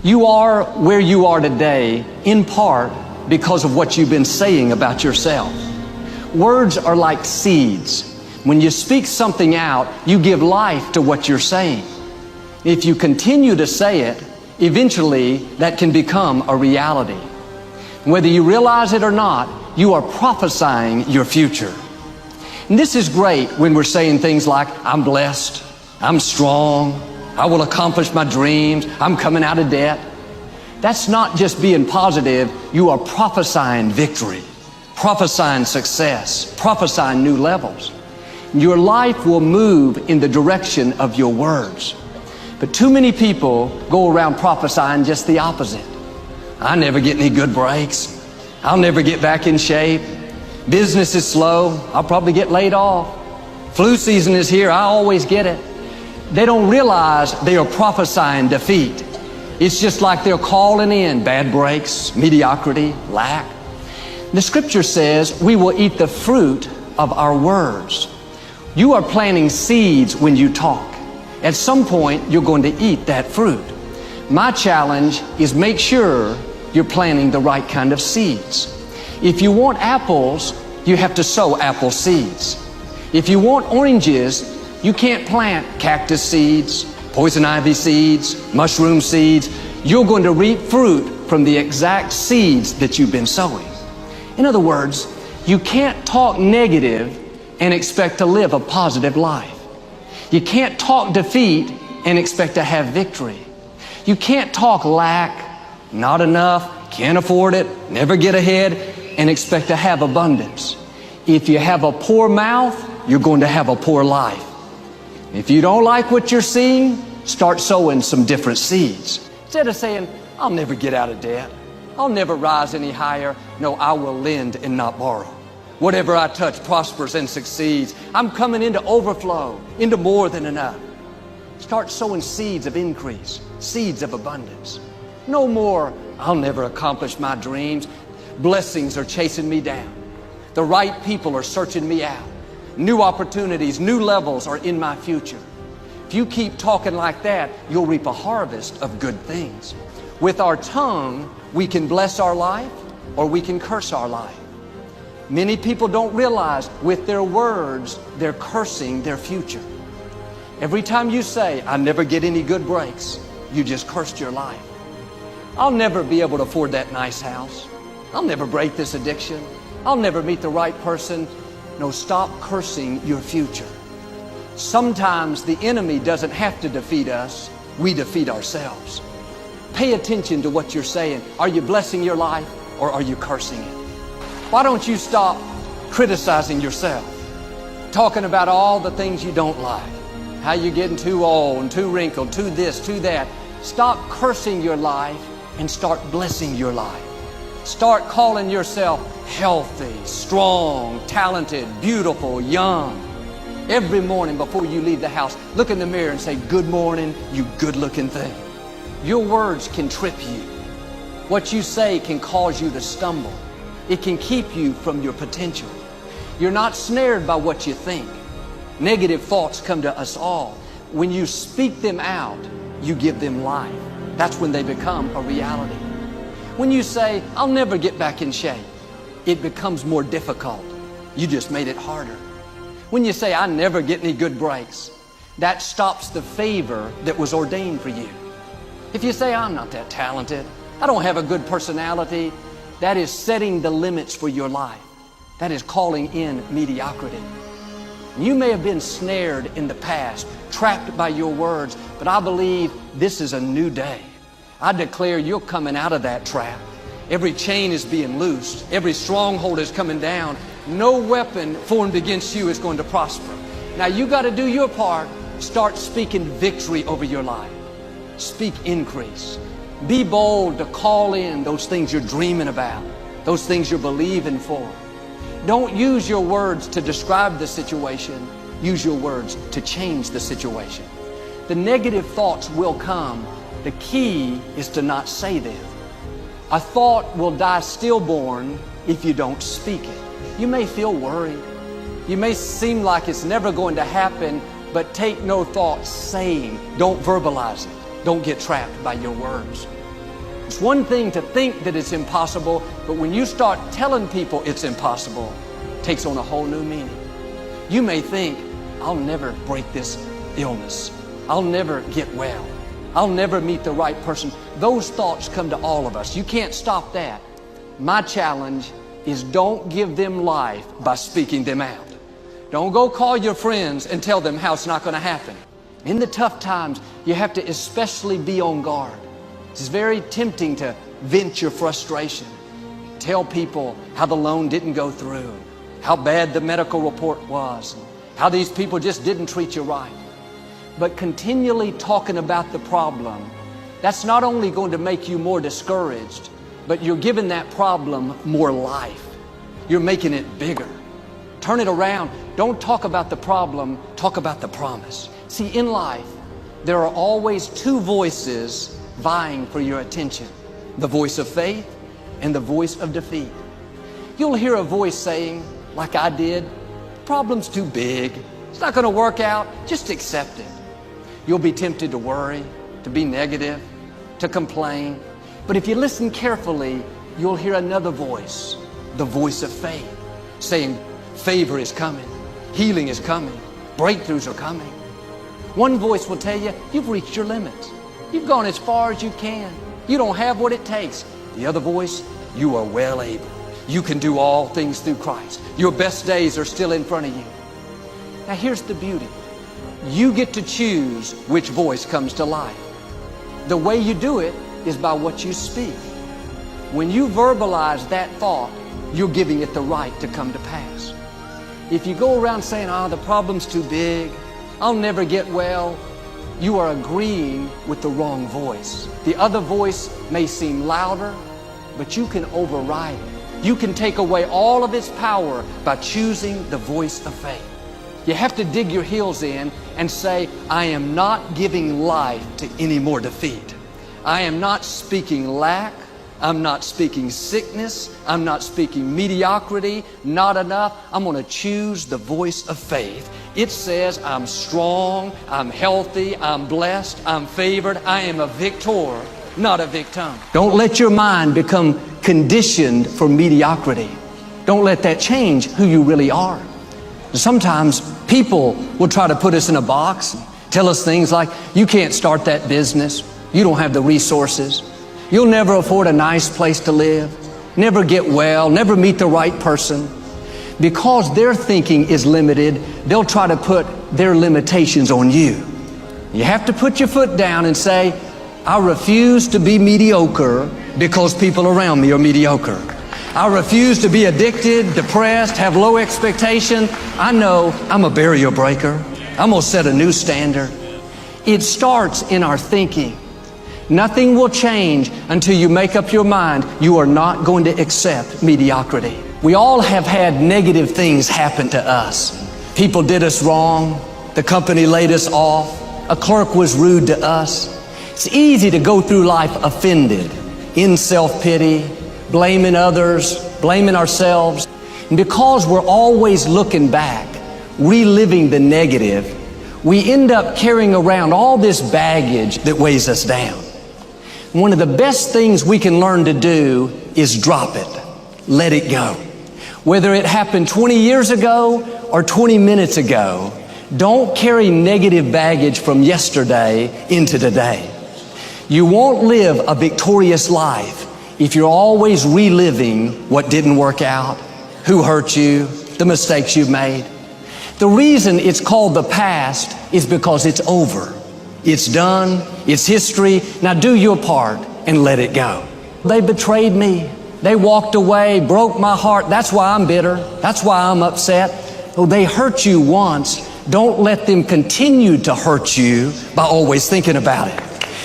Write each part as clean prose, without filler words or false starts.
You are where you are today in part because of what you've been saying about yourself. Words are like seeds. When you speak something out, you give life to what you're saying. If you continue to say it, eventually that can become a reality. Whether you realize it or not, you are prophesying your future. And this is great when we're saying things like, I'm blessed, I'm strong, I will accomplish my dreams, I'm coming out of debt. That's not just being positive, you are prophesying victory, prophesying success, prophesying new levels. Your life will move in the direction of your words. But too many people go around prophesying just the opposite. I never get any good breaks. I'll never get back in shape. Business is slow. I'll probably get laid off. Flu season is here. I always get it. They don't realize they are prophesying defeat. It's just like they're calling in bad breaks, mediocrity, lack. The scripture says we will eat the fruit of our words. You are planting seeds when you talk. At some point, you're going to eat that fruit. My challenge is make sure you're planting the right kind of seeds. If you want apples, you have to sow apple seeds. If you want oranges, you can't plant cactus seeds, poison ivy seeds, mushroom seeds. You're going to reap fruit from the exact seeds that you've been sowing. In other words, you can't talk negative and expect to live a positive life. You can't talk defeat and expect to have victory. You can't talk lack, not enough, can't afford it, never get ahead, and expect to have abundance. If you have a poor mouth, you're going to have a poor life. If you don't like what you're seeing, start sowing some different seeds. Instead of saying, I'll never get out of debt, I'll never rise any higher. No, I will lend and not borrow. Whatever I touch prospers and succeeds. I'm coming into overflow, into more than enough. Start sowing seeds of increase, seeds of abundance. No more, I'll never accomplish my dreams. Blessings are chasing me down. The right people are searching me out. New opportunities, new levels are in my future. If you keep talking like that, you'll reap a harvest of good things. With our tongue, we can bless our life or we can curse our life. Many people don't realize with their words, they're cursing their future. Every time you say, I never get any good breaks, you just cursed your life. I'll never be able to afford that nice house. I'll never break this addiction. I'll never meet the right person. No, stop cursing your future. Sometimes the enemy doesn't have to defeat us. We defeat ourselves. Pay attention to what you're saying. Are you blessing your life or are you cursing it? Why don't you stop criticizing yourself? Talking about all the things you don't like. How you're getting too old and too wrinkled, too this, too that. Stop cursing your life and start blessing your life. Start calling yourself healthy, strong, talented, beautiful, young. Every morning before you leave the house, look in the mirror and say, good morning, you good-looking thing. Your words can trip you. What you say can cause you to stumble. It can keep you from your potential. You're not snared by what you think. Negative thoughts come to us all. When you speak them out, you give them life. That's when they become a reality. When you say, I'll never get back in shape, it becomes more difficult. You just made it harder. When you say, I never get any good breaks, that stops the favor that was ordained for you. If you say, I'm not that talented, I don't have a good personality, that is setting the limits for your life. That is calling in mediocrity. You may have been snared in the past, trapped by your words, but I believe this is a new day. I declare you're coming out of that trap. Every chain is being loosed. Every stronghold is coming down. No weapon formed against you is going to prosper. Now you got to do your part. Start speaking victory over your life. Speak increase. Be bold to call in those things you're dreaming about, those things you're believing for. Don't use your words to describe the situation. Use your words to change the situation. The negative thoughts will come. The key is to not say them. A thought will die stillborn if you don't speak it. You may feel worried. You may seem like it's never going to happen, but take no thought saying. Don't verbalize it. Don't get trapped by your words. It's one thing to think that it's impossible, but when you start telling people it's impossible, it takes on a whole new meaning. You may think, I'll never break this illness. I'll never get well. I'll never meet the right person. Those thoughts come to all of us. You can't stop that. My challenge is don't give them life by speaking them out. Don't go call your friends and tell them how it's not going to happen. In the tough times, you have to especially be on guard. It's very tempting to vent your frustration. Tell people how the loan didn't go through, how bad the medical report was, how these people just didn't treat you right. But continually talking about the problem, that's not only going to make you more discouraged, but you're giving that problem more life. You're making it bigger. Turn it around. Don't talk about the problem, talk about the promise. See, in life, there are always two voices vying for your attention. The voice of faith and the voice of defeat. You'll hear a voice saying, like I did, the problem's too big. It's not going to work out. Just accept it. You'll be tempted to worry, to be negative, to complain. But if you listen carefully, you'll hear another voice, the voice of faith, saying, favor is coming, healing is coming, breakthroughs are coming. One voice will tell you, you've reached your limits. You've gone as far as you can. You don't have what it takes. The other voice, you are well able. You can do all things through Christ. Your best days are still in front of you. Now here's the beauty. You get to choose which voice comes to life. The way you do it is by what you speak. When you verbalize that thought, you're giving it the right to come to pass. If you go around saying, the problem's too big, I'll never get well, you are agreeing with the wrong voice. The other voice may seem louder, but you can override it. You can take away all of its power by choosing the voice of faith. You have to dig your heels in and say, I am not giving life to any more defeat. I am not speaking lack. I'm not speaking sickness. I'm not speaking mediocrity, not enough. I'm going to choose the voice of faith. It says I'm strong, I'm healthy, I'm blessed, I'm favored. I am a victor, not a victim. Don't let your mind become conditioned for mediocrity. Don't let that change who you really are. Sometimes people will try to put us in a box, tell us things like, you can't start that business. You don't have the resources. You'll never afford a nice place to live, never get well, never meet the right person. Because their thinking is limited, they'll try to put their limitations on you. You have to put your foot down and say, I refuse to be mediocre because people around me are mediocre. I refuse to be addicted, depressed, have low expectation. I know I'm a barrier breaker. I'm going to set a new standard. It starts in our thinking. Nothing will change until you make up your mind you are not going to accept mediocrity. We all have had negative things happen to us. People did us wrong. The company laid us off. A clerk was rude to us. It's easy to go through life offended, in self-pity, blaming others, blaming ourselves. And because we're always looking back, reliving the negative, we end up carrying around all this baggage that weighs us down. One of the best things we can learn to do is drop it. Let it go. Whether it happened 20 years ago or 20 minutes ago, don't carry negative baggage from yesterday into today. You won't live a victorious life if you're always reliving what didn't work out, who hurt you, the mistakes you've made. The reason it's called the past is because it's over. It's done. It's history. Now do your part and let it go. They betrayed me. They walked away, broke my heart. That's why I'm bitter. That's why I'm upset. Oh, they hurt you once. Don't let them continue to hurt you by always thinking about it.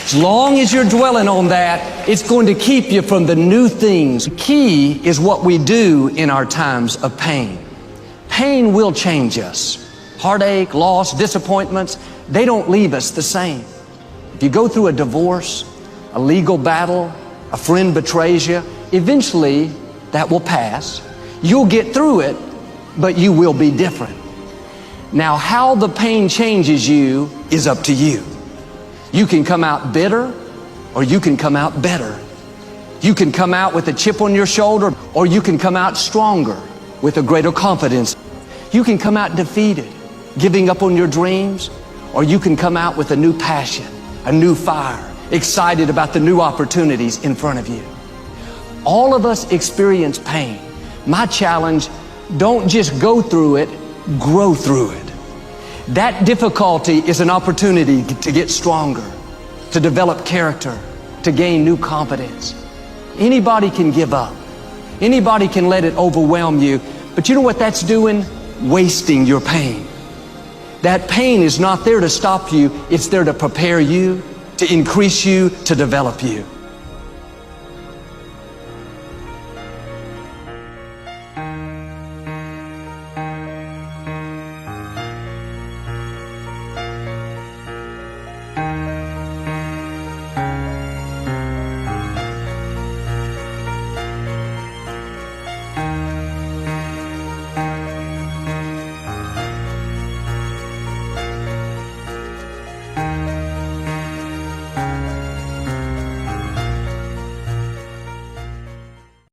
As long as you're dwelling on that, it's going to keep you from the new things. The key is what we do in our times of pain. Pain will change us. Heartache, loss, disappointments, they don't leave us the same. If you go through a divorce, a legal battle, a friend betrays you, eventually that will pass. You'll get through it, but you will be different. Now, how the pain changes you is up to you. You can come out bitter or you can come out better. You can come out with a chip on your shoulder, or you can come out stronger with a greater confidence. You can come out defeated, giving up on your dreams, or you can come out with a new passion, a new fire, excited about the new opportunities in front of you. All of us experience pain. My challenge, don't just go through it, grow through it. That difficulty is an opportunity to get stronger, to develop character, to gain new confidence. Anybody can give up. Anybody can let it overwhelm you. But you know what that's doing? Wasting your pain. That pain is not there to stop you. It's there to prepare you, to increase you, to develop you.